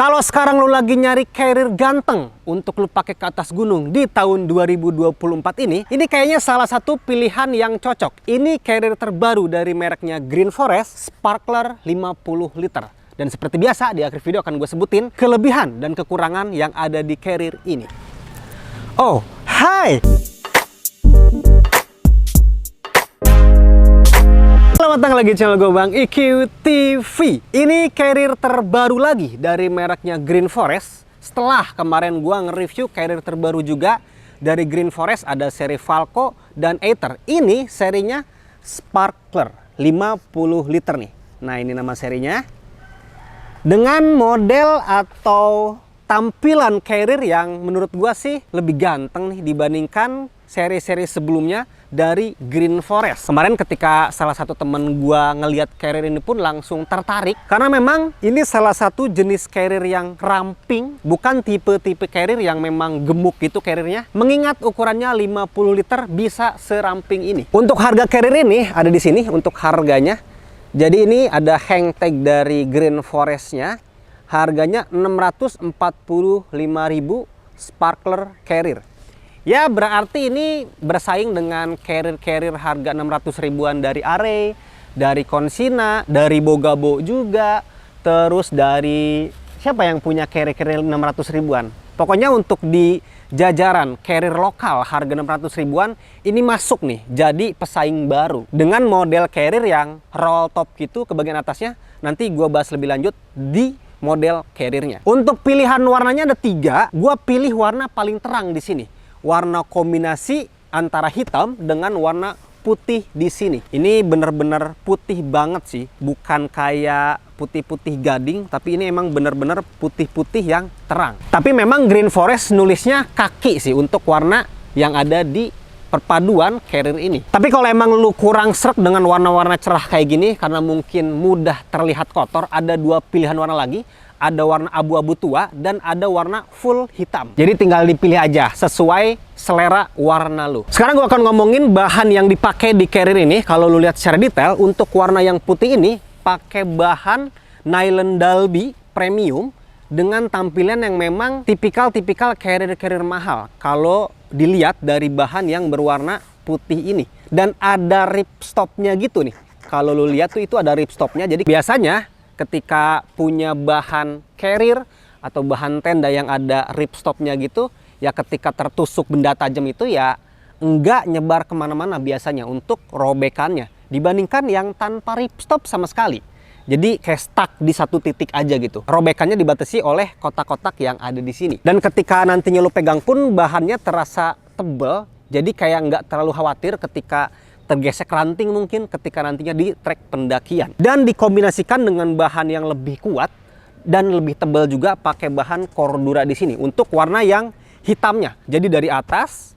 Kalau sekarang lu lagi nyari carrier ganteng untuk lu pakai ke atas gunung di tahun 2024 ini kayaknya salah satu pilihan yang cocok. Ini carrier terbaru dari mereknya Green Forest Sparkler 50 liter. Dan seperti biasa di akhir video akan gue sebutin kelebihan dan kekurangan yang ada di carrier ini. Oh, hai! Selamat datang lagi di channel gue Bang IQ TV. Ini carrier terbaru lagi dari mereknya Green Forest. Setelah kemarin gue nge-review carrier terbaru juga dari Green Forest, ada seri Falco dan Aether. Ini serinya Sparkler 50 liter nih. Nah, ini nama serinya. Dengan model atau tampilan carrier yang menurut gue sih lebih ganteng nih dibandingkan seri-seri sebelumnya dari Green Forest. Kemarin ketika salah satu temen gua ngeliat carrier ini pun langsung tertarik karena memang ini salah satu jenis carrier yang ramping, bukan tipe-tipe carrier yang memang gemuk gitu carriernya. Mengingat ukurannya 50 liter bisa seramping ini. Untuk harga carrier ini ada di sini untuk harganya. Jadi ini ada hang tag dari Green Forest-nya. Harganya 645.000 Sparkler carrier. Ya berarti ini bersaing dengan carrier-carrier harga 600 ribuan dari Array, dari Consina, dari Bogabo juga, terus dari siapa yang punya carrier-carrier 600 ribuan. Pokoknya untuk di jajaran carrier lokal harga 600 ribuan ini masuk nih jadi pesaing baru. Dengan model carrier yang roll top gitu ke bagian atasnya, nanti gua bahas lebih lanjut di model carriernya. Untuk pilihan warnanya ada 3, gua pilih warna paling terang di sini. Warna kombinasi antara hitam dengan warna putih di sini. Ini bener-bener putih banget sih, bukan kayak putih-putih gading, tapi ini emang bener-bener putih-putih yang terang. Tapi memang Green Forest nulisnya kaki sih untuk warna yang ada di perpaduan carrier ini. Tapi kalau emang lu kurang srek dengan warna-warna cerah kayak gini karena mungkin mudah terlihat kotor, ada 2 pilihan warna lagi. Ada warna abu-abu tua dan ada warna full hitam. Jadi tinggal dipilih aja sesuai selera warna lu. Sekarang gua akan ngomongin bahan yang dipakai di carrier ini. Kalau lu lihat secara detail, untuk warna yang putih ini pakai bahan nylon Dalby premium dengan tampilan yang memang tipikal carrier-carrier mahal. Kalau dilihat dari bahan yang berwarna putih ini. Dan ada ripstopnya gitu nih. Kalau lu lihat tuh itu ada ripstopnya. Jadi biasanya ketika punya bahan carrier atau bahan tenda yang ada ripstopnya gitu, ya ketika tertusuk benda tajam itu ya enggak nyebar kemana-mana biasanya untuk robekannya. Dibandingkan yang tanpa ripstop sama sekali. Jadi kayak stuck di satu titik aja gitu. Robekannya dibatasi oleh kotak-kotak yang ada di sini. Dan ketika nantinya lu pegang pun bahannya terasa tebal. Jadi kayak nggak terlalu khawatir ketika tergesek ranting mungkin ketika nantinya di trek pendakian. Dan dikombinasikan dengan bahan yang lebih kuat dan lebih tebal juga pakai bahan Cordura di sini untuk warna yang hitamnya. Jadi dari atas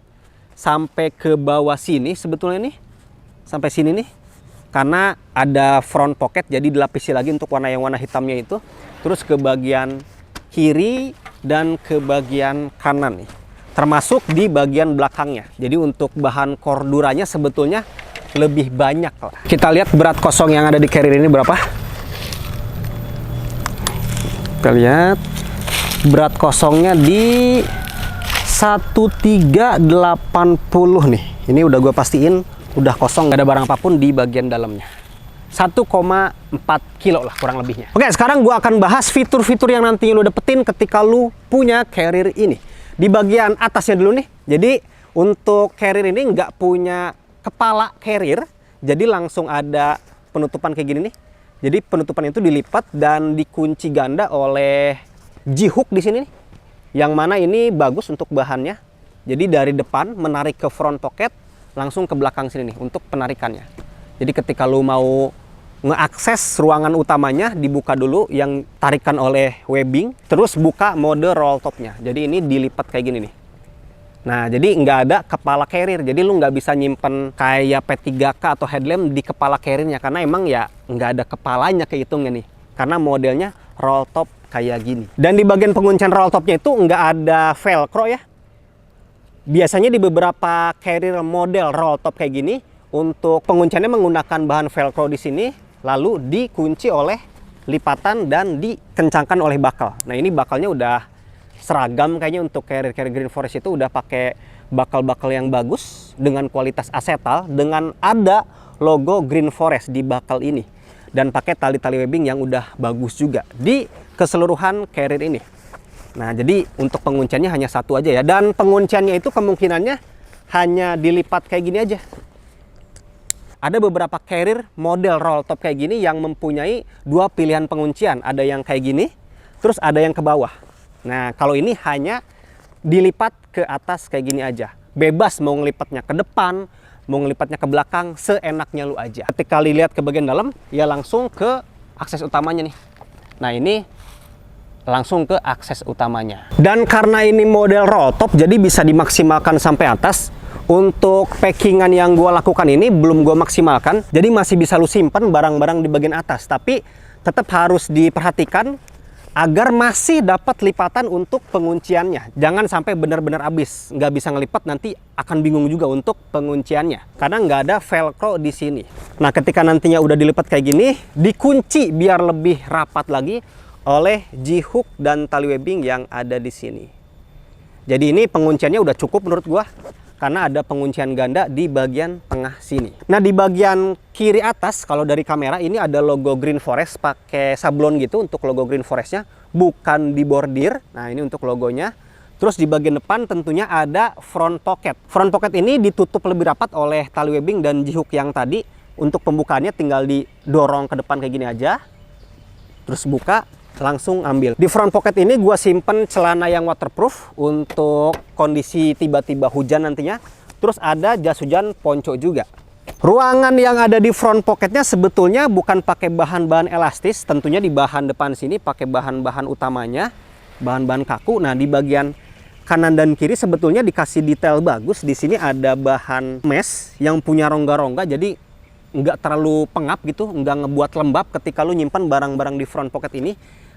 sampai ke bawah sini sebetulnya nih, sampai sini nih. Karena ada front pocket jadi dilapisi lagi untuk warna yang warna hitamnya itu. Terus ke bagian kiri dan ke bagian kanan nih. Termasuk di bagian belakangnya. Jadi untuk bahan Corduranya sebetulnya lebih banyak lah. Kita lihat berat kosong yang ada di carrier ini berapa. Kita lihat berat kosongnya di 1380 nih. Ini udah gue pastiin udah kosong, gak ada barang apapun di bagian dalamnya. 1,4 kilo lah kurang lebihnya. Oke, sekarang gue akan bahas fitur-fitur yang nantinya lu dapetin ketika lu punya carrier ini. Di bagian atasnya dulu nih. Jadi untuk carrier ini nggak punya kepala carrier, jadi langsung ada penutupan kayak gini nih. Jadi penutupan itu dilipat dan dikunci ganda oleh G-hook di sini nih. Yang mana ini bagus untuk bahannya. Jadi dari depan menarik ke front pocket, langsung ke belakang sini nih untuk penarikannya. Jadi ketika lu mau ngeakses ruangan utamanya, dibuka dulu yang tarikan oleh webbing, terus buka mode roll topnya. Jadi ini dilipat kayak gini nih. Nah, jadi nggak ada kepala carrier. Jadi lu nggak bisa nyimpen kayak P3K atau headlamp di kepala carriernya. Karena emang ya nggak ada kepalanya kehitungnya nih. Karena modelnya roll top kayak gini. Dan di bagian penguncian roll topnya itu nggak ada velcro ya. Biasanya di beberapa carrier model roll top kayak gini, untuk pengunciannya menggunakan bahan velcro di sini, lalu dikunci oleh lipatan dan dikencangkan oleh bakal. Nah ini bakalnya udah seragam kayaknya untuk carrier Green Forest itu udah pakai bakal-bakal yang bagus dengan kualitas asetal dengan ada logo Green Forest di bakal ini dan pakai tali-tali webbing yang udah bagus juga di keseluruhan carrier ini. Nah jadi untuk pengunciannya hanya satu aja ya, dan pengunciannya itu kemungkinannya hanya dilipat kayak gini aja. Ada beberapa carrier model roll top kayak gini yang mempunyai dua pilihan penguncian. Ada yang kayak gini, terus ada yang ke bawah. Nah, kalau ini hanya dilipat ke atas kayak gini aja. Bebas mau ngelipatnya ke depan, mau ngelipatnya ke belakang, seenaknya lu aja. Ketika lihat ke bagian dalam, ya langsung ke akses utamanya nih. Nah, ini langsung ke akses utamanya. Dan karena ini model roll top, jadi bisa dimaksimalkan sampai atas. Untuk packingan yang gue lakukan ini belum gue maksimalkan, jadi masih bisa lu simpen barang-barang di bagian atas, tapi tetap harus diperhatikan agar masih dapat lipatan untuk pengunciannya. Jangan sampai benar-benar habis, nggak bisa ngelipat, nanti akan bingung juga untuk pengunciannya karena nggak ada velcro di sini. Nah ketika nantinya udah dilipat kayak gini, dikunci biar lebih rapat lagi oleh G-hook dan tali webbing yang ada di sini. Jadi ini pengunciannya udah cukup menurut gua, karena ada penguncian ganda di bagian tengah sini. Nah di bagian kiri atas kalau dari kamera ini ada logo Green Forest pakai sablon gitu untuk logo Green Forestnya, bukan dibordir. Nah ini untuk logonya. Terus di bagian depan tentunya ada front pocket. Front pocket ini ditutup lebih rapat oleh tali webbing dan G-hook yang tadi. Untuk pembukaannya tinggal didorong ke depan kayak gini aja. Terus buka, langsung ambil. Di front pocket ini gue simpen celana yang waterproof untuk kondisi tiba-tiba hujan nantinya. Terus ada jas hujan ponco juga. Ruangan yang ada di front pocketnya sebetulnya bukan pakai bahan-bahan elastis. Tentunya di bahan depan sini pakai bahan-bahan utamanya, bahan-bahan kaku. Nah di bagian kanan dan kiri sebetulnya dikasih detail bagus. Di sini ada bahan mesh yang punya rongga-rongga, jadi nggak terlalu pengap gitu, nggak ngebuat lembab ketika lu nyimpan barang-barang di front pocket ini.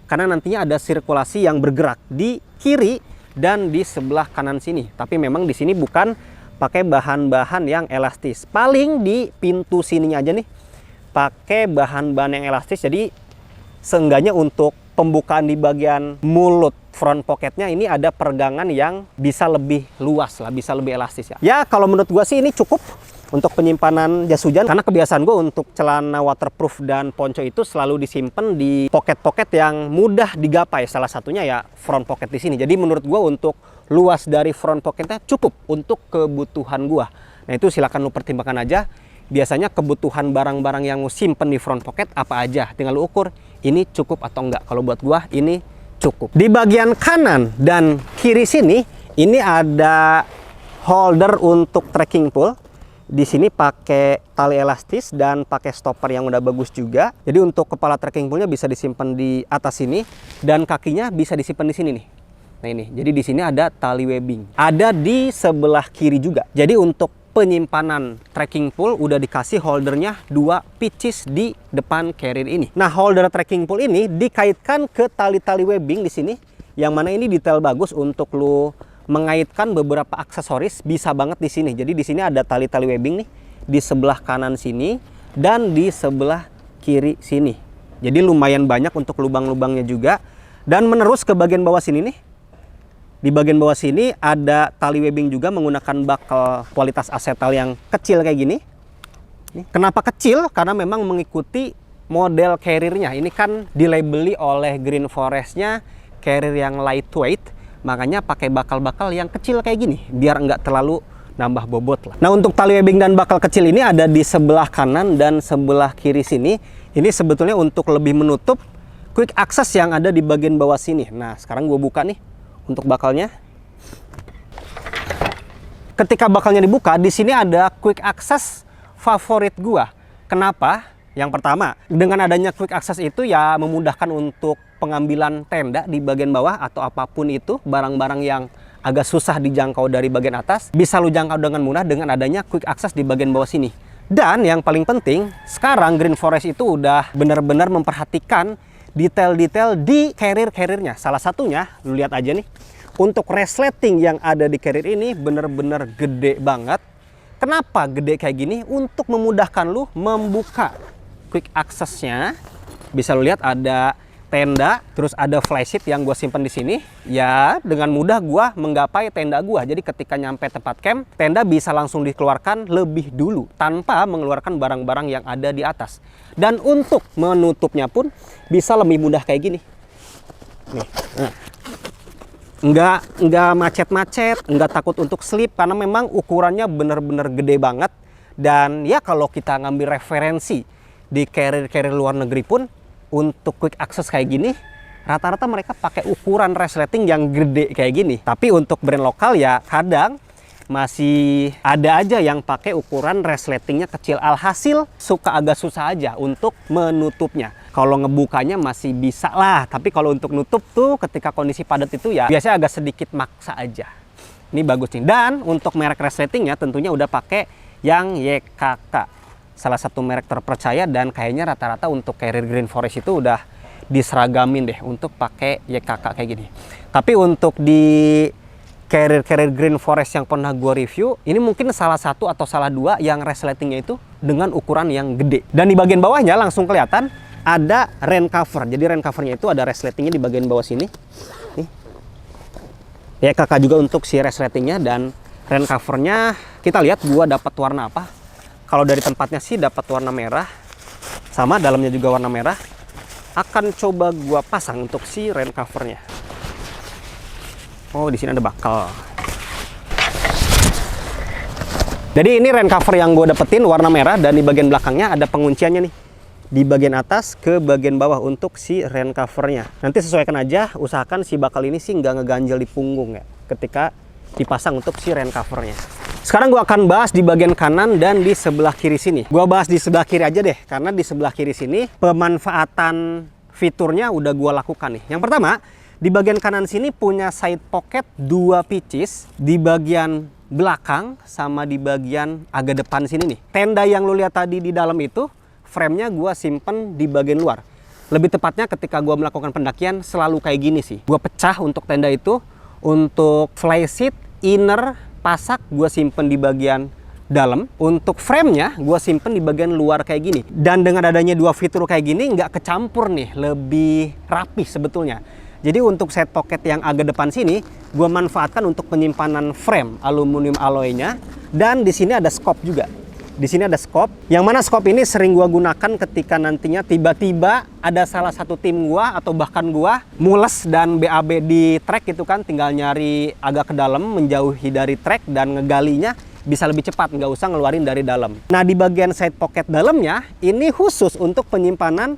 Karena nantinya ada sirkulasi yang bergerak di kiri dan di sebelah kanan sini. Tapi memang di sini bukan pakai bahan-bahan yang elastis. Paling di pintu sininya aja nih pakai bahan-bahan yang elastis. Jadi seenggaknya untuk pembukaan di bagian mulut front pocketnya ini ada peregangan yang bisa lebih luas lah, bisa lebih elastis ya. Ya kalau menurut gua sih ini cukup untuk penyimpanan jas hujan, karena kebiasaan gue untuk celana waterproof dan ponco itu selalu disimpan di pocket-pocket yang mudah digapai. Salah satunya ya front pocket di sini. Jadi menurut gue untuk luas dari front pocketnya cukup untuk kebutuhan gue. Nah itu silakan lu pertimbangkan aja. Biasanya kebutuhan barang-barang yang lu simpen di front pocket apa aja. Tinggal lu ukur ini cukup atau enggak. Kalau buat gue ini cukup. Di bagian kanan dan kiri sini ini ada holder untuk trekking pole. Di sini pakai tali elastis dan pakai stopper yang udah bagus juga. Jadi untuk kepala trekking pole-nya bisa disimpan di atas sini dan kakinya bisa disimpan di sini nih. Nah ini, jadi di sini ada tali webbing. Ada di sebelah kiri juga. Jadi untuk penyimpanan trekking pole udah dikasih holdernya 2 pitches di depan carrier ini. Nah holder trekking pole ini dikaitkan ke tali-tali webbing di sini. Yang mana ini detail bagus untuk lu mengaitkan beberapa aksesoris, bisa banget di sini. Jadi di sini ada tali-tali webbing nih di sebelah kanan sini dan di sebelah kiri sini. Jadi lumayan banyak untuk lubang-lubangnya juga. Dan menerus ke bagian bawah sini nih. Di bagian bawah sini ada tali webbing juga menggunakan bakal kualitas asetal yang kecil kayak gini. Kenapa kecil? Karena memang mengikuti model carrier-nya. Ini kan dilabeli oleh Green Forest-nya carrier yang lightweight. Makanya pakai bakal-bakal yang kecil kayak gini biar nggak terlalu nambah bobot lah. Nah untuk tali webbing dan bakal kecil ini ada di sebelah kanan dan sebelah kiri sini. Ini sebetulnya untuk lebih menutup quick access yang ada di bagian bawah sini. Nah sekarang gue buka nih untuk bakalnya. Ketika bakalnya dibuka, di sini ada quick access favorit gue. Kenapa? Yang pertama, dengan adanya quick access itu ya memudahkan untuk pengambilan tenda di bagian bawah atau apapun itu, barang-barang yang agak susah dijangkau dari bagian atas, bisa lu jangkau dengan mudah dengan adanya quick access di bagian bawah sini. Dan yang paling penting, sekarang Green Forest itu udah benar-benar memperhatikan detail-detail di carrier-carriernya. Salah satunya, lu lihat aja nih, untuk resleting yang ada di carrier ini benar-benar gede banget. Kenapa gede kayak gini? Untuk memudahkan lu membuka quick access-nya Bisa lo lihat ada tenda, terus ada flysheet yang gue simpen di sini. Ya, dengan mudah gue menggapai tenda gue. Jadi ketika nyampe tempat camp, tenda bisa langsung dikeluarkan lebih dulu tanpa mengeluarkan barang-barang yang ada di atas. Dan untuk menutupnya pun bisa lebih mudah kayak gini. Nih, nah. Nggak macet-macet, nggak takut untuk slip karena memang ukurannya bener-bener gede banget. Dan ya kalau kita ngambil referensi di carrier-carrier luar negeri pun, untuk quick access kayak gini, rata-rata mereka pakai ukuran resleting yang gede kayak gini. Tapi untuk brand lokal ya kadang masih ada aja yang pakai ukuran resletingnya kecil. Alhasil suka agak susah aja untuk menutupnya. Kalau ngebukanya masih bisa lah, tapi kalau untuk nutup tuh ketika kondisi padat itu ya biasanya agak sedikit maksa aja. Ini bagus nih. Dan untuk merek resletingnya tentunya udah pakai yang YKK. Salah satu merek terpercaya dan kayaknya rata-rata untuk carrier Green Forest itu udah diseragamin deh untuk pakai YKK kayak gini. Tapi untuk di carrier Green Forest yang pernah gue review, ini mungkin salah satu atau salah dua yang resletingnya itu dengan ukuran yang gede. Dan di bagian bawahnya langsung kelihatan ada rain cover. Jadi rain covernya itu ada resletingnya di bagian bawah sini. Nih. YKK juga untuk si resletingnya dan rain covernya kita lihat gue dapat warna apa. Kalau dari tempatnya sih dapat warna merah, sama dalamnya juga warna merah. Akan coba gua pasang untuk si rain covernya. Oh, di sini ada bakal. Jadi ini rain cover yang gue dapetin warna merah dan di bagian belakangnya ada pengunciannya nih. Di bagian atas ke bagian bawah untuk si rain covernya. Nanti sesuaikan aja, usahakan si bakal ini sih nggak ngeganjel di punggung ya ketika dipasang untuk si rain covernya. Sekarang gue akan bahas di bagian kanan dan di sebelah kiri sini. Gue bahas di sebelah kiri aja deh, karena di sebelah kiri sini pemanfaatan fiturnya udah gue lakukan nih. Yang pertama, di bagian kanan sini punya side pocket 2 pieces di bagian belakang sama di bagian agak depan sini nih. Tenda yang lo lihat tadi di dalam itu, frame-nya gue simpen di bagian luar. Lebih tepatnya ketika gue melakukan pendakian selalu kayak gini sih. Gue pecah untuk tenda itu, untuk flysheet, inner, pasak gue simpen di bagian dalam. Untuk frame-nya gue simpen di bagian luar kayak gini. Dan dengan adanya dua fitur kayak gini nggak kecampur nih, lebih rapi sebetulnya. Jadi untuk side pocket yang agak depan sini gue manfaatkan untuk penyimpanan frame aluminium alloy-nya. Dan di sini ada scope juga. Di sini ada scope, yang mana scope ini sering gua gunakan ketika nantinya tiba-tiba ada salah satu tim gua atau bahkan gua mules dan BAB di trek itu kan, tinggal nyari agak ke dalam, menjauhi dari trek dan ngegalinya bisa lebih cepat, nggak usah ngeluarin dari dalam. Nah, di bagian side pocket dalamnya ini khusus untuk penyimpanan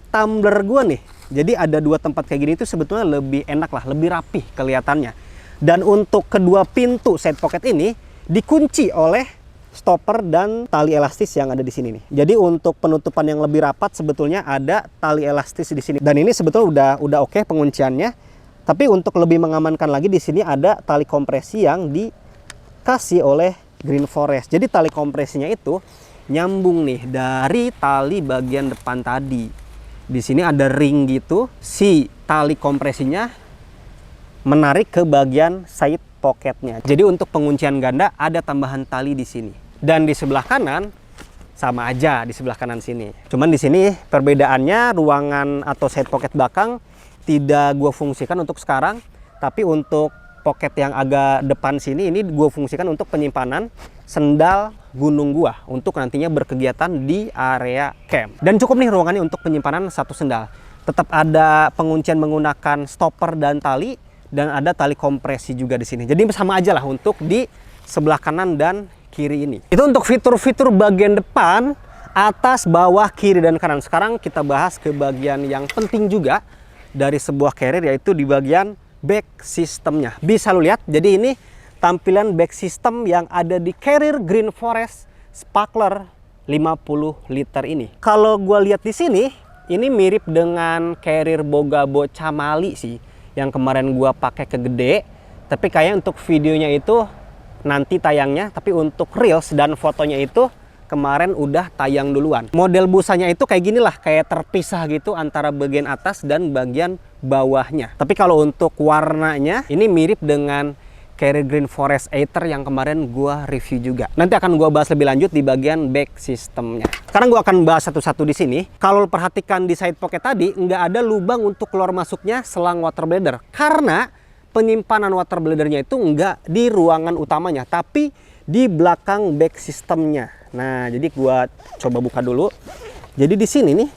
tumbler gua nih. Jadi ada dua tempat kayak gini itu sebetulnya lebih enak lah, lebih rapih kelihatannya. Dan untuk kedua pintu side pocket ini dikunci oleh stopper dan tali elastis yang ada di sini nih. Jadi untuk penutupan yang lebih rapat sebetulnya ada tali elastis di sini. Dan ini sebetulnya udah oke pengunciannya. Tapi untuk lebih mengamankan lagi di sini ada tali kompresi yang dikasih oleh Green Forest. Jadi tali kompresinya itu nyambung nih dari tali bagian depan tadi. Di sini ada ring gitu. Si tali kompresinya menarik ke bagian side pocketnya. Jadi untuk penguncian ganda ada tambahan tali di sini. Dan di sebelah kanan sama aja di sebelah kanan sini. Cuman di sini perbedaannya ruangan atau side pocket belakang tidak gue fungsikan untuk sekarang, tapi untuk pocket yang agak depan sini ini gue fungsikan untuk penyimpanan sendal gunung gua untuk nantinya berkegiatan di area camp. Dan cukup nih ruangannya untuk penyimpanan satu sendal. Tetap ada penguncian menggunakan stopper dan tali, dan ada tali kompresi juga di sini. Jadi sama aja lah untuk di sebelah kanan dan kiri ini. Itu untuk fitur-fitur bagian depan, atas, bawah, kiri, dan kanan. Sekarang kita bahas ke bagian yang penting juga dari sebuah carrier, yaitu di bagian back systemnya. Bisa lu lihat, jadi ini tampilan back system yang ada di carrier Green Forest Sparkler 50 liter ini. Kalau gue lihat di sini, ini mirip dengan carrier Bogabo Camali sih, yang kemarin gua pakai ke gede. Tapi kayaknya untuk videonya itu nanti tayangnya, tapi untuk reels dan fotonya itu kemarin udah tayang duluan. Model busanya itu kayak gini lah, kayak terpisah gitu antara bagian atas dan bagian bawahnya. Tapi kalau untuk warnanya ini mirip dengan carrier Green Forest Aether yang kemarin gua review juga. Nanti akan gua bahas lebih lanjut di bagian back systemnya. Sekarang gua akan bahas satu-satu di sini. Kalau perhatikan di side pocket tadi, nggak ada lubang untuk keluar masuknya selang water bladder. Karena penyimpanan water bladdernya itu nggak di ruangan utamanya, tapi di belakang back systemnya. Nah, jadi gua coba buka dulu. Jadi di sini nih,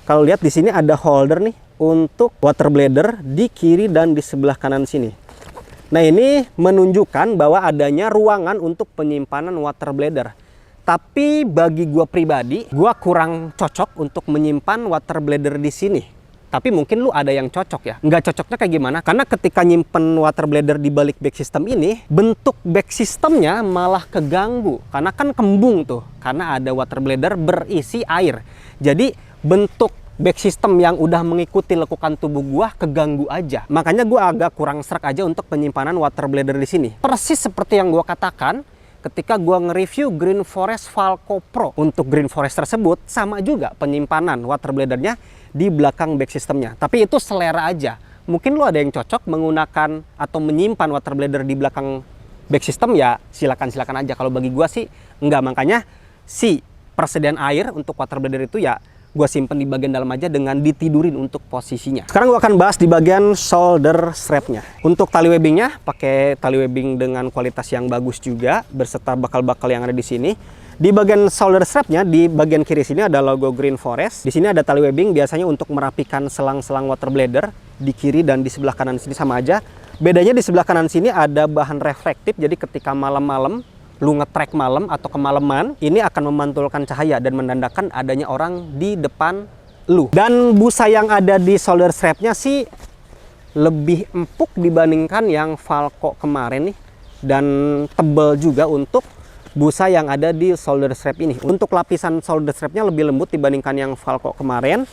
kalau lihat di sini ada holder nih untuk water bladder di kiri dan di sebelah kanan sini. Nah, ini menunjukkan bahwa adanya ruangan untuk penyimpanan water bladder. Tapi bagi gua pribadi, gua kurang cocok untuk menyimpan water bladder di sini. Tapi mungkin lu ada yang cocok ya. Nggak cocoknya kayak gimana? Karena ketika nyimpen water bladder di balik back system ini, bentuk back systemnya malah keganggu. Karena kan kembung tuh. Karena ada water bladder berisi air. Jadi bentuk back system yang udah mengikuti lekukan tubuh gua keganggu aja. Makanya gua agak kurang serak aja untuk penyimpanan water bladder di sini. Persis seperti yang gua katakan ketika gua nge-review Green Forest Falco Pro. Untuk Green Forest tersebut sama juga penyimpanan water bladdernya di belakang back systemnya. Tapi itu selera aja. Mungkin lu ada yang cocok menggunakan atau menyimpan water bladder di belakang back system, ya silakan aja. Kalau bagi gua sih enggak. Makanya si persediaan air untuk water bladder itu ya gue simpen di bagian dalam aja dengan ditidurin untuk posisinya. Sekarang gue akan bahas di bagian shoulder strapnya. Untuk tali webbingnya pakai tali webbing dengan kualitas yang bagus juga berserta bakal-bakal yang ada di sini. Di bagian shoulder strapnya di bagian kiri sini ada logo Green Forest. Di sini ada tali webbing biasanya untuk merapikan selang-selang water bladder di kiri dan di sebelah kanan sini sama aja. Bedanya di sebelah kanan sini ada bahan reflektif, jadi ketika malam-malam lu nge-track malam atau kemalaman, ini akan memantulkan cahaya dan menandakan adanya orang di depan lu. Dan busa yang ada di shoulder strapnya sih lebih empuk dibandingkan yang Falco kemarin nih, dan tebal juga untuk busa yang ada di shoulder strap ini. Untuk lapisan shoulder strapnya lebih lembut dibandingkan yang Falco kemarin.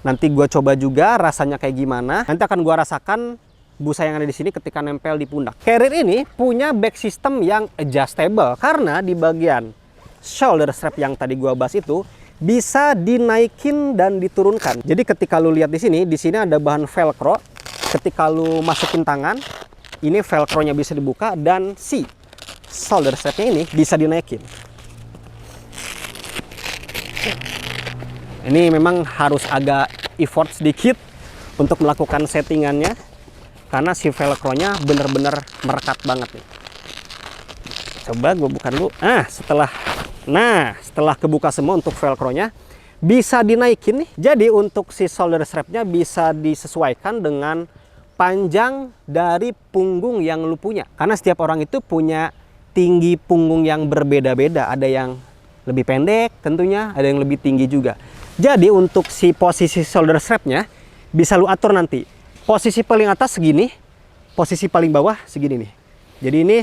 Nanti gua coba juga rasanya kayak gimana. Nanti akan gua rasakan busa yang ada di sini ketika nempel di pundak. Carrier ini punya back system yang adjustable karena di bagian shoulder strap yang tadi gua bahas itu bisa dinaikin dan diturunkan. Jadi ketika lu lihat di sini ada bahan velcro. Ketika lu masukin tangan, ini velcro-nya bisa dibuka dan si shoulder strap-nya ini bisa dinaikin. Ini memang harus agak effort sedikit untuk melakukan settingannya. Karena si velcro-nya bener-bener merekat banget nih. Coba gue buka dulu. Setelah kebuka semua untuk velcro-nya bisa dinaikin nih. Jadi untuk si shoulder strap-nya bisa disesuaikan dengan panjang dari punggung yang lu punya. Karena setiap orang itu punya tinggi punggung yang berbeda-beda. Ada yang lebih pendek tentunya, ada yang lebih tinggi juga. Jadi untuk si posisi shoulder strap-nya bisa lu atur nanti. Posisi paling atas segini, posisi paling bawah segini nih. Jadi ini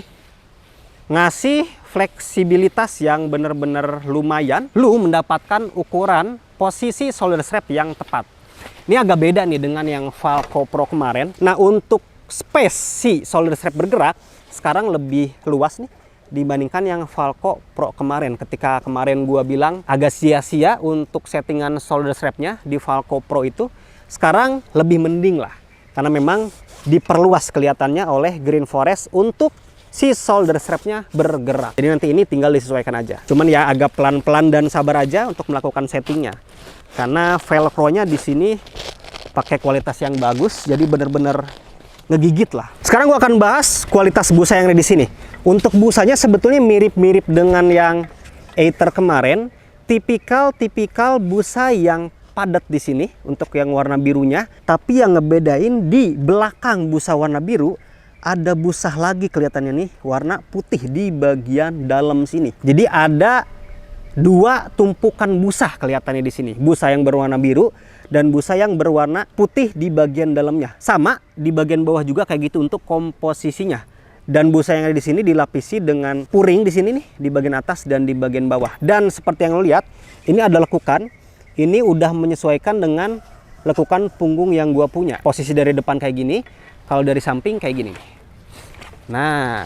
ngasih fleksibilitas yang bener-bener lumayan. Lu mendapatkan ukuran posisi shoulder strap yang tepat. Ini agak beda nih dengan yang Falco Pro kemarin. Nah, untuk space si shoulder strap bergerak sekarang lebih luas nih dibandingkan yang Falco Pro kemarin. Ketika kemarin gua bilang agak sia-sia untuk settingan shoulder strapnya di Falco Pro itu, sekarang lebih mending lah. Karena memang diperluas kelihatannya oleh Green Forest untuk si shoulder strapnya bergerak. Jadi nanti ini tinggal disesuaikan aja. Cuman ya agak pelan-pelan dan sabar aja untuk melakukan settingnya. Karena velcro-nya di sini pakai kualitas yang bagus, jadi bener-bener ngegigit lah. Sekarang gua akan bahas kualitas busa yang ada di sini. Untuk busanya sebetulnya mirip-mirip dengan yang Aether kemarin. Tipikal busa yang padat di sini untuk yang warna birunya, tapi yang ngebedain di belakang busa warna biru ada busa lagi kelihatannya nih warna putih di bagian dalam sini. Jadi ada dua tumpukan busa kelihatannya di sini, busa yang berwarna biru dan busa yang berwarna putih di bagian dalamnya. Sama di bagian bawah juga kayak gitu untuk komposisinya. Dan busa yang ada di sini dilapisi dengan puring di sini nih di bagian atas dan di bagian bawah. Dan seperti yang lo lihat, ini ada lekukan. Ini udah menyesuaikan dengan lekukan punggung yang gua punya. Posisi dari depan kayak gini, kalau dari samping kayak gini. Nah,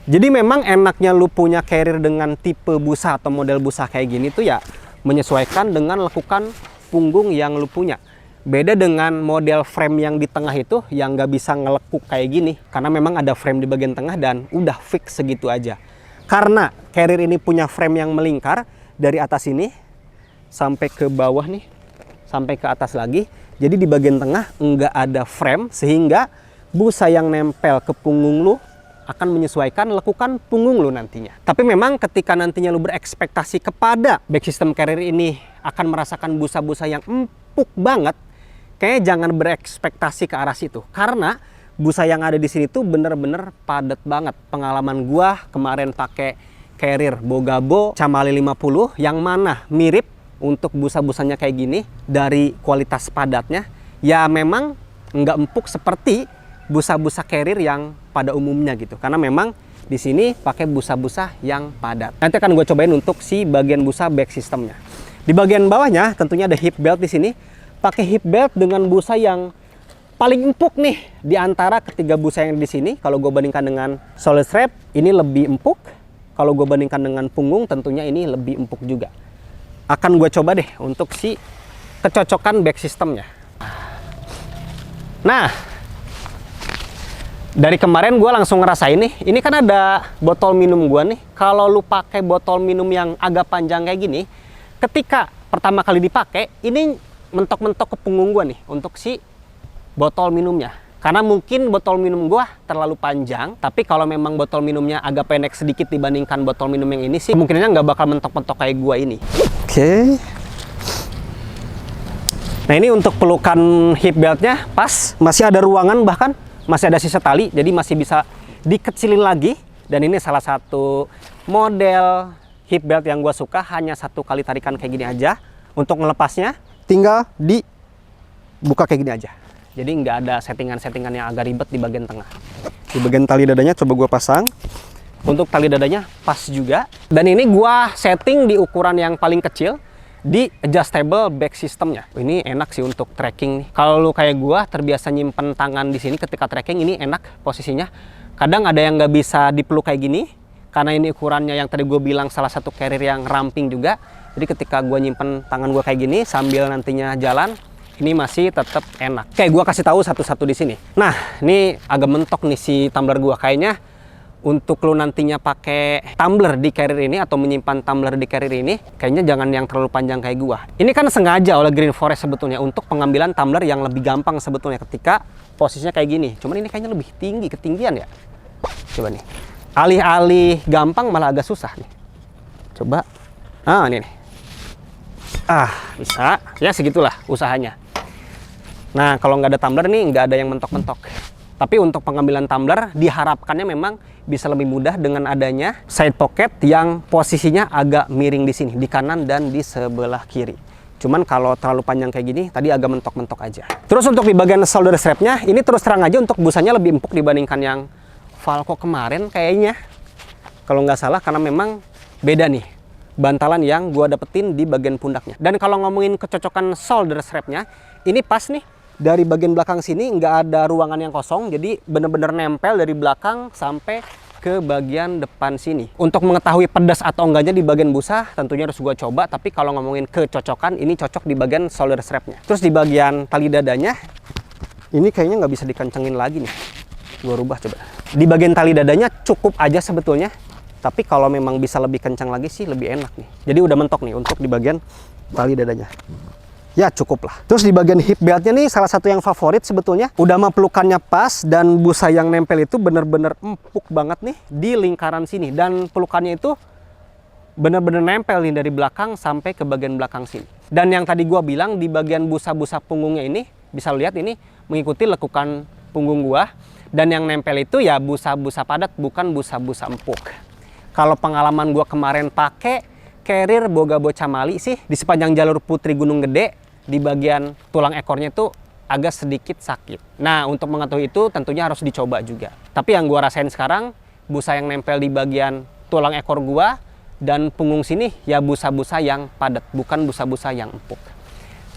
jadi memang enaknya lu punya carrier dengan tipe busa atau model busa kayak gini tuh ya menyesuaikan dengan lekukan punggung yang lu punya. Beda dengan model frame yang di tengah itu yang nggak bisa ngelekuk kayak gini. Karena memang ada frame di bagian tengah dan udah fix segitu aja. Karena carrier ini punya frame yang melingkar dari atas ini sampai ke bawah nih, sampai ke atas lagi. Jadi di bagian tengah nggak ada frame sehingga busa yang nempel ke punggung lu akan menyesuaikan lekukan punggung lu nantinya. Tapi memang ketika nantinya lu berekspektasi kepada back system carrier ini akan merasakan busa-busa yang empuk banget, kayaknya jangan berekspektasi ke arah situ. Karena busa yang ada di sini tuh bener-bener padat banget. Pengalaman gua kemarin pakai carrier Bogabo Chamali 50 yang mana mirip untuk busa-busanya kayak gini dari kualitas padatnya. Ya memang nggak empuk seperti busa-busa carrier yang pada umumnya gitu, karena memang di sini pakai busa-busa yang padat. Nanti akan gue cobain untuk si bagian busa back systemnya. Di bagian bawahnya tentunya ada hip belt di sini, pakai hip belt dengan busa yang paling empuk nih di antara ketiga busa yang di sini. Kalau gue bandingkan dengan solid strap, ini lebih empuk. Kalau gue bandingkan dengan punggung, tentunya ini lebih empuk juga. Akan gue coba deh untuk si kecocokan back systemnya. Nah, dari kemarin gue langsung ngerasain nih, ini kan ada botol minum gue nih. Kalau lu pakai botol minum yang agak panjang kayak gini, ketika pertama kali dipakai, ini mentok-mentok ke punggung gue nih untuk si botol minumnya. Karena mungkin botol minum gue terlalu panjang, tapi kalau memang botol minumnya agak pendek sedikit dibandingkan botol minum yang ini sih, kemungkinannya nggak bakal mentok-mentok kayak gue ini. Oke. Nah ini untuk pelukan hip beltnya pas, masih ada ruangan bahkan. Masih ada sisa tali, jadi masih bisa dikecilin lagi. Dan ini salah satu model hip belt yang gue suka, hanya satu kali tarikan kayak gini aja. Untuk melepasnya tinggal dibuka kayak gini aja. Jadi nggak ada settingan-settingan yang agak ribet di bagian tengah. Di bagian tali dadanya coba gue pasang. Untuk tali dadanya pas juga. Dan ini gue setting di ukuran yang paling kecil, di adjustable back systemnya. Ini enak sih untuk tracking nih. Kalau lu kayak gua terbiasa nyimpen tangan di sini ketika tracking, ini enak posisinya. Kadang ada yang nggak bisa dipeluk kayak gini karena ini ukurannya yang tadi gue bilang salah satu carrier yang ramping juga. Jadi ketika gua nyimpen tangan gua kayak gini sambil nantinya jalan, ini masih tetap enak. Kayak gua kasih tahu satu-satu di sini. Nah, ini agak mentok nih si tumbler gua. Kayaknya untuk lu nantinya pakai tumbler di carrier ini atau menyimpan tumbler di carrier ini, kayaknya jangan yang terlalu panjang kayak gua. Ini kan sengaja oleh Green Forest sebetulnya untuk pengambilan tumbler yang lebih gampang sebetulnya ketika posisinya kayak gini. Cuman ini kayaknya lebih tinggi, ketinggian ya. Coba nih. Alih-alih gampang malah agak susah nih. Coba. Ah, ini nih. Ah, bisa. Ya segitulah usahanya. Nah, kalau nggak ada tumbler nih, nggak ada yang mentok-mentok. Tapi untuk pengambilan tumbler diharapkannya memang bisa lebih mudah dengan adanya side pocket yang posisinya agak miring di sini, di kanan dan di sebelah kiri. Cuman kalau terlalu panjang kayak gini, tadi agak mentok-mentok aja. Terus untuk di bagian shoulder strapnya, ini terus terang aja untuk busanya lebih empuk dibandingkan yang Falco kemarin kayaknya. Kalau nggak salah, karena memang beda nih bantalan yang gua dapetin di bagian pundaknya. Dan kalau ngomongin kecocokan shoulder strapnya, ini pas nih. Dari bagian belakang sini nggak ada ruangan yang kosong, jadi bener-bener nempel dari belakang sampai ke bagian depan sini. Untuk mengetahui pedas atau enggaknya di bagian busa, tentunya harus gue coba, tapi kalau ngomongin kecocokan, ini cocok di bagian shoulder strapnya. Terus di bagian tali dadanya, ini kayaknya nggak bisa dikencengin lagi nih. Gue rubah coba. Di bagian tali dadanya cukup aja sebetulnya, tapi kalau memang bisa lebih kencang lagi sih lebih enak nih. Jadi udah mentok nih untuk di bagian tali dadanya. Ya cukup lah. Terus di bagian hip beltnya nih salah satu yang favorit sebetulnya. Udah mah pelukannya pas dan busa yang nempel itu bener-bener empuk banget nih di lingkaran sini. Dan pelukannya itu bener-bener nempel nih dari belakang sampai ke bagian belakang sini. Dan yang tadi gua bilang di bagian busa-busa punggungnya ini, bisa lihat ini mengikuti lekukan punggung gua. Dan yang nempel itu ya busa-busa padat, bukan busa-busa empuk. Kalau pengalaman gua kemarin pakai carrier Bogabo Chamali sih, di sepanjang jalur Putri Gunung Gede, di bagian tulang ekornya itu agak sedikit sakit. Nah, untuk mengetahui itu tentunya harus dicoba juga. Tapi yang gua rasain sekarang, busa yang nempel di bagian tulang ekor gua dan punggung sini ya busa-busa yang padat, bukan busa-busa yang empuk.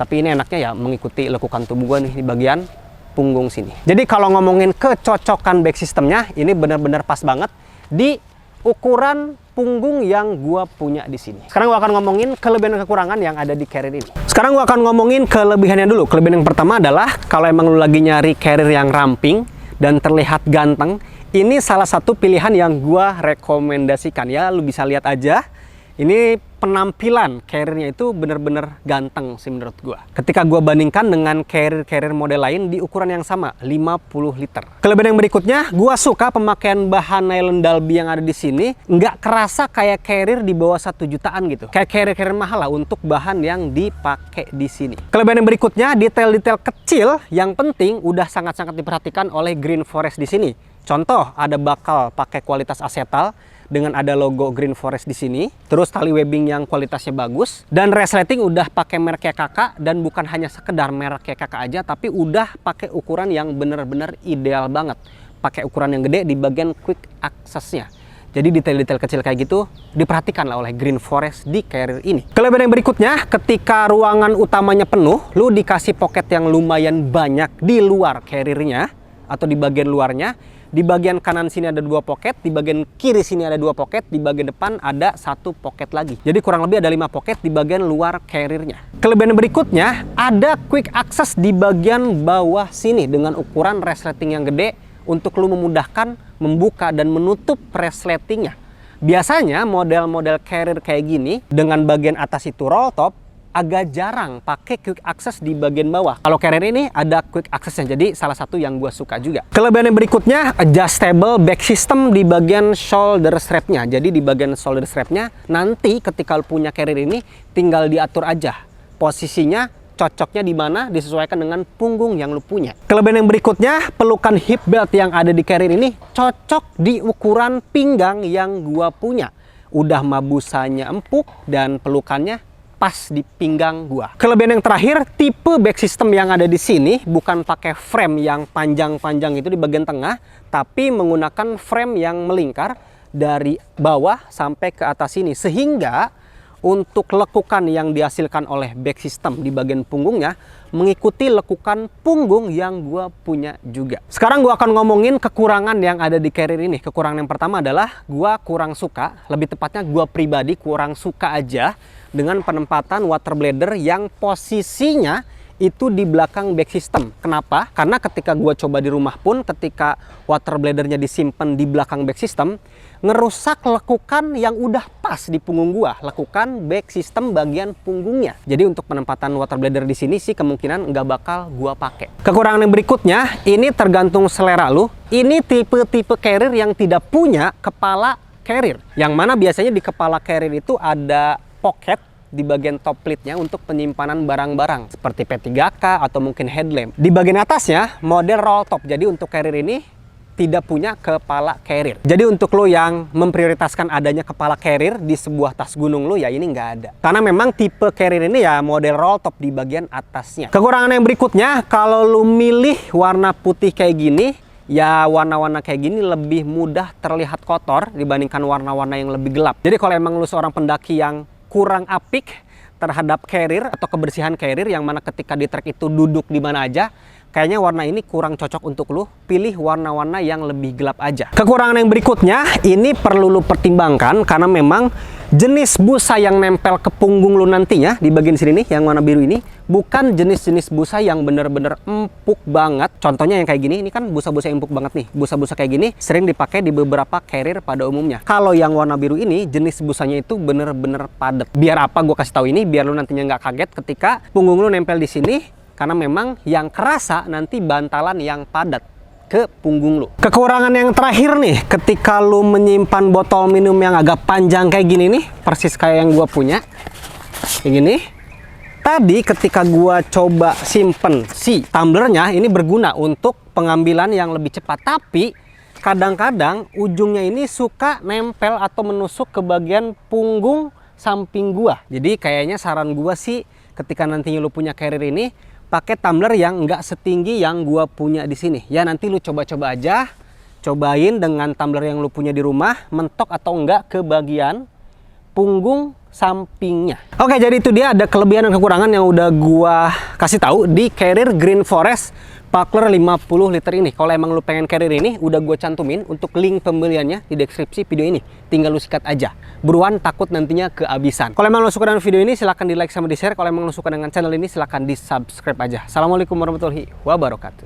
Tapi ini enaknya ya mengikuti lekukan tubuh gua nih di bagian punggung sini. Jadi kalau ngomongin kecocokan back systemnya, ini benar-benar pas banget di ukuran punggung yang gua punya di sini. Sekarang gua akan ngomongin kelebihan dan kekurangan yang ada di carrier ini. Sekarang gua akan ngomongin kelebihannya dulu. Kelebihan yang pertama adalah kalau emang lu lagi nyari carrier yang ramping dan terlihat ganteng, ini salah satu pilihan yang gua rekomendasikan ya. Lu bisa lihat aja. Ini penampilan carriernya itu bener-bener ganteng sih menurut gua. Ketika gua bandingkan dengan carrier model lain di ukuran yang sama, 50 liter. Kelebihan yang berikutnya, gua suka pemakaian bahan nylon Dalby yang ada di sini. Nggak kerasa kayak carrier di bawah 1 jutaan gitu. Kayak carrier mahal lah untuk bahan yang dipakai di sini. Kelebihan yang berikutnya, detail-detail kecil yang penting udah sangat-sangat diperhatikan oleh Green Forest di sini. Contoh, ada bakal pakai kualitas asetal dengan ada logo Green Forest di sini. Terus tali webbing yang kualitasnya bagus. Dan resleting udah pakai merek kakak, dan bukan hanya sekedar merek kakak aja, tapi udah pakai ukuran yang bener-bener ideal banget. Pakai ukuran yang gede di bagian quick access-nya. Jadi detail-detail kecil kayak gitu diperhatikan lah oleh Green Forest di carrier ini. Kelebihan yang berikutnya, ketika ruangan utamanya penuh, lu dikasih pocket yang lumayan banyak di luar carriernya atau di bagian luarnya. Di bagian kanan sini ada 2 pocket, di bagian kiri sini ada 2 pocket, di bagian depan ada 1 pocket lagi. Jadi kurang lebih ada 5 pocket di bagian luar carriernya. Kelebihan berikutnya, ada quick access di bagian bawah sini dengan ukuran resleting yang gede untuk lu memudahkan membuka dan menutup resletingnya. Biasanya model-model carrier kayak gini dengan bagian atas itu roll top, agak jarang pakai quick access di bagian bawah. Kalau carrier ini ada quick accessnya, jadi salah satu yang gue suka juga. Kelebihan yang berikutnya, adjustable back system di bagian shoulder strapnya. Jadi di bagian shoulder strapnya, nanti ketika lu punya carrier ini, tinggal diatur aja posisinya, cocoknya di mana, disesuaikan dengan punggung yang lu punya. Kelebihan yang berikutnya, pelukan hip belt yang ada di carrier ini cocok di ukuran pinggang yang gue punya. Udah mabusanya empuk dan pelukannya pas di pinggang gua. Kelebihan yang terakhir, tipe back system yang ada di sini bukan pakai frame yang panjang-panjang itu di bagian tengah, tapi menggunakan frame yang melingkar dari bawah sampai ke atas sini, sehingga untuk lekukan yang dihasilkan oleh back system di bagian punggungnya mengikuti lekukan punggung yang gua punya juga. Sekarang gua akan ngomongin kekurangan yang ada di carrier ini. Kekurangan yang pertama adalah gua kurang suka, lebih tepatnya gua pribadi kurang suka aja dengan penempatan water bladder yang posisinya itu di belakang back system. Kenapa? Karena ketika gua coba di rumah pun, ketika water bladdernya disimpan di belakang back system, ngerusak lekukan yang udah pas di punggung gua, lekukan back system bagian punggungnya. Jadi untuk penempatan water bladder di sini sih kemungkinan nggak bakal gua pakai. Kekurangan yang berikutnya, ini tergantung selera lu. Ini tipe-tipe carrier yang tidak punya kepala carrier. Yang mana biasanya di kepala carrier itu ada pocket di bagian top plate-nya untuk penyimpanan barang-barang seperti P3K atau mungkin headlamp. Di bagian atasnya model roll top. Jadi untuk carrier ini tidak punya kepala carrier. Jadi untuk lo yang memprioritaskan adanya kepala carrier di sebuah tas gunung lo, ya ini nggak ada. Karena memang tipe carrier ini ya model roll top di bagian atasnya. Kekurangan yang berikutnya, kalau lo milih warna putih kayak gini, ya warna-warna kayak gini lebih mudah terlihat kotor dibandingkan warna-warna yang lebih gelap. Jadi kalau emang lu seorang pendaki yang kurang apik terhadap carrier atau kebersihan carrier, yang mana ketika di trek itu duduk di mana aja, kayaknya warna ini kurang cocok untuk lu. Pilih warna-warna yang lebih gelap aja. Kekurangan yang berikutnya, ini perlu lu pertimbangkan karena memang jenis busa yang nempel ke punggung lu nantinya di bagian sini nih, yang warna biru ini, bukan jenis-jenis busa yang bener-bener empuk banget. Contohnya yang kayak gini, ini kan busa-busa empuk banget nih. Busa-busa kayak gini sering dipakai di beberapa carrier pada umumnya. Kalau yang warna biru ini, jenis busanya itu bener-bener padat. Biar apa gue kasih tahu ini? Biar lu nantinya nggak kaget ketika punggung lu nempel di sini, karena memang yang kerasa nanti bantalan yang padat ke punggung lu. Kekurangan yang terakhir nih, ketika lu menyimpan botol minum yang agak panjang kayak gini nih, persis kayak yang gua punya kayak gini. Tadi ketika gua coba simpen si tumblernya, ini berguna untuk pengambilan yang lebih cepat, tapi kadang-kadang ujungnya ini suka nempel atau menusuk ke bagian punggung samping gua. Jadi kayaknya saran gua sih, ketika nantinya lu punya carrier ini, pakai tumbler yang nggak setinggi yang gua punya di sini. Ya nanti lu coba-coba aja, cobain dengan tumbler yang lu punya di rumah, mentok atau enggak ke bagian punggung sampingnya. Oke, jadi itu dia ada kelebihan dan kekurangan yang udah gua kasih tahu di carrier Green Forest sparkler 50 liter ini. Kalau emang lu pengen carrier ini, udah gue cantumin untuk link pembeliannya di deskripsi video ini. Tinggal lu sikat aja. Buruan, takut nantinya kehabisan. Kalau emang lu suka dengan video ini, silahkan di like sama di share. Kalau emang lu suka dengan channel ini, silahkan di subscribe aja. Assalamualaikum warahmatullahi wabarakatuh.